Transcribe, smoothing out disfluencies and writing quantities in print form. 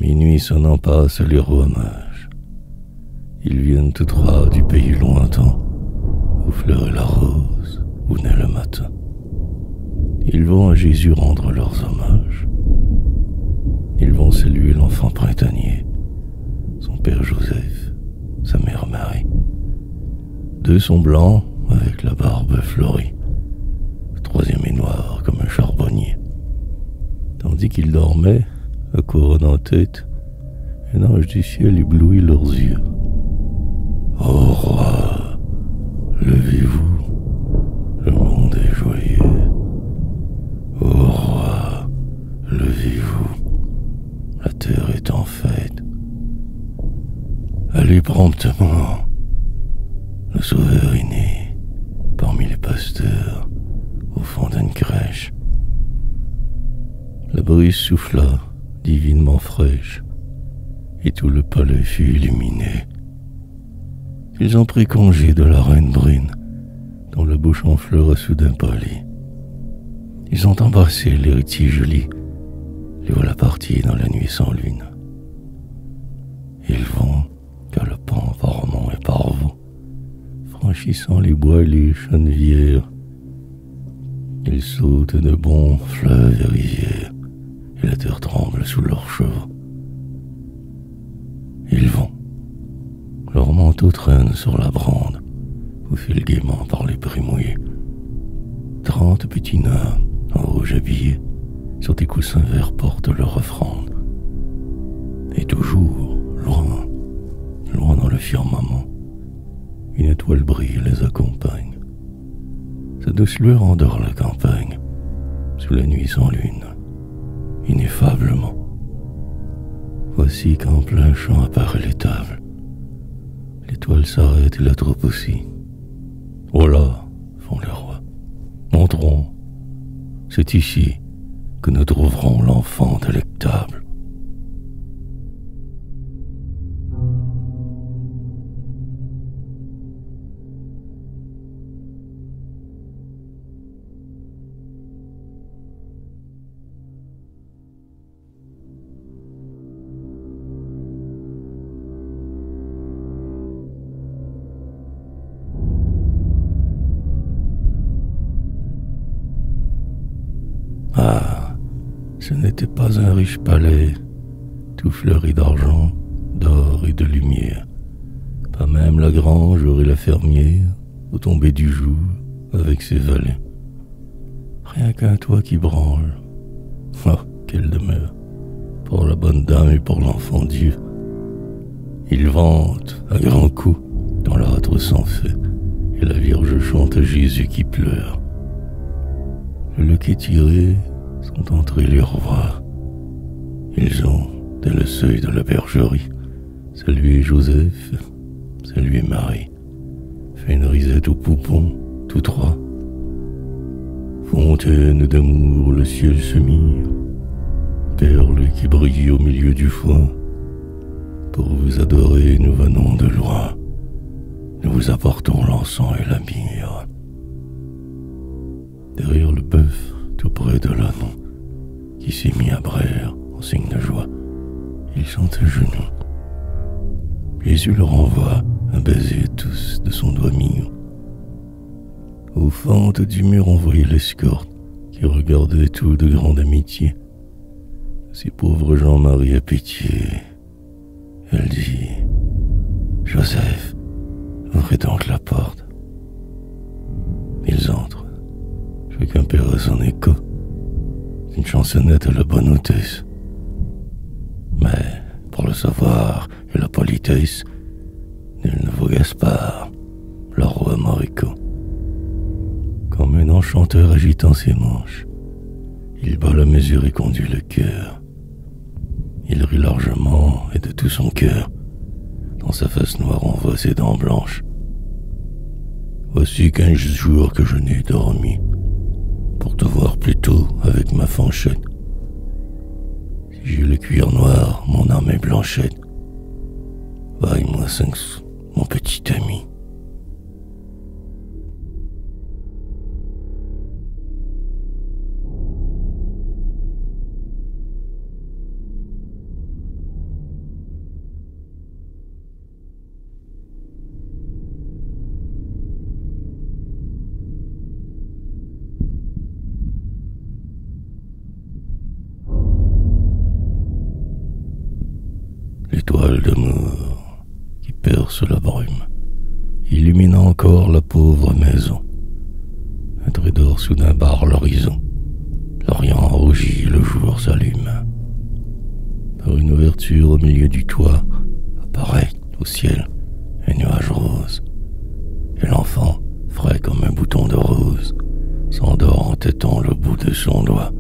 Minuit sonnant passe les rois mages. Ils viennent tout droit du pays lointain, où fleurit la rose, où naît le matin. Ils vont à Jésus rendre leurs hommages. Ils vont saluer l'enfant printanier, son père Joseph, sa mère Marie. Deux sont blancs avec la barbe fleurie. Le troisième est noir comme un charbonnier. Tandis qu'ils dormaient, la couronne en tête, un ange du ciel éblouit leurs yeux. Ô roi, levez-vous, le monde est joyeux. Ô roi, levez-vous, la terre est en fête. Allez promptement, le sauveur est né parmi les pasteurs au fond d'une crèche. La brise souffla, divinement fraîche, et tout le palais fut illuminé. Ils ont pris congé de la reine brune, dont la bouche en fleurs a soudain pâli. Ils ont embrassé l'héritier joli, les voilà partis dans la nuit sans lune. Ils vont galopant par monts et par vaux, franchissant les bois et les chenevières. Ils sautent de bons fleuves et rivières, et la terre tremble sous leurs chevaux. Ils vont, leur manteau traîne sur la brande, ou file gaiement par les prés mouillés. 30 petits nains, en rouge habillés, sur des coussins verts portent leur offrande. Et toujours, loin, loin dans le firmament, une étoile brille et les accompagne. Sa douce lueur endort la campagne, sous la nuit sans lune, ineffablement. Voici qu'en plein champ apparaît l'étable. L'étoile s'arrête et la troupe aussi. Voilà, font les rois, montrons, c'est ici que nous trouverons l'enfant délectable. Ah, ce n'était pas un riche palais, tout fleuri d'argent, d'or et de lumière. Pas même la grange et la fermière, au tomber du jour, avec ses valets. Rien qu'un toit qui branle. Oh, quelle demeure, pour la bonne dame et pour l'enfant Dieu. Ils vantent à grands coups dans l'âtre sans fait, et la Vierge chante à Jésus qui pleure. Le loquet tiré, sont entrés les rois. Ils ont, dès le seuil de la bergerie, salué Joseph, salué Marie, fait une risette au poupon, tous trois. Fontaine d'amour, le ciel se mire, perles qui brillent au milieu du foin. Pour vous adorer, nous venons de loin, nous vous apportons l'encens et la myrrhe. Derrière le bœuf, tout près de l'ânon, qui s'est mis à braire en signe de joie, ils sont à genoux. Jésus leur envoie un baiser tous de son doigt mignon. Aux fentes du mur on voyait l'escorte qui regardait tout de grande amitié. Si pauvre Jean-Marie a pitié, elle dit: Joseph, ouvrez donc la porte. Ils entrent. Chacun paiera son écho. Une chansonnette à la bonne hôtesse. Mais, pour le savoir et la politesse, nul ne vaut Gaspard, le roi Moricaud. Comme un enchanteur agitant ses manches, il bat la mesure et conduit le cœur. Il rit largement et de tout son cœur. Dans sa face noire on voit ses dents blanches. Voici 15 jours que je n'ai dormi, pour te voir plus tôt avec ma fanchette. Si j'ai le cuir noir, mon âme est blanchette. Vaille-moi 5 sous, mon petit ami. étoile d'amour qui perce la brume, illuminant encore la pauvre maison. Un trait d'or soudain barre l'horizon. L'Orient rougit, le jour s'allume. Par une ouverture au milieu du toit, apparaît au ciel un nuage rose. Et l'enfant, frais comme un bouton de rose, s'endort en tétant le bout de son doigt.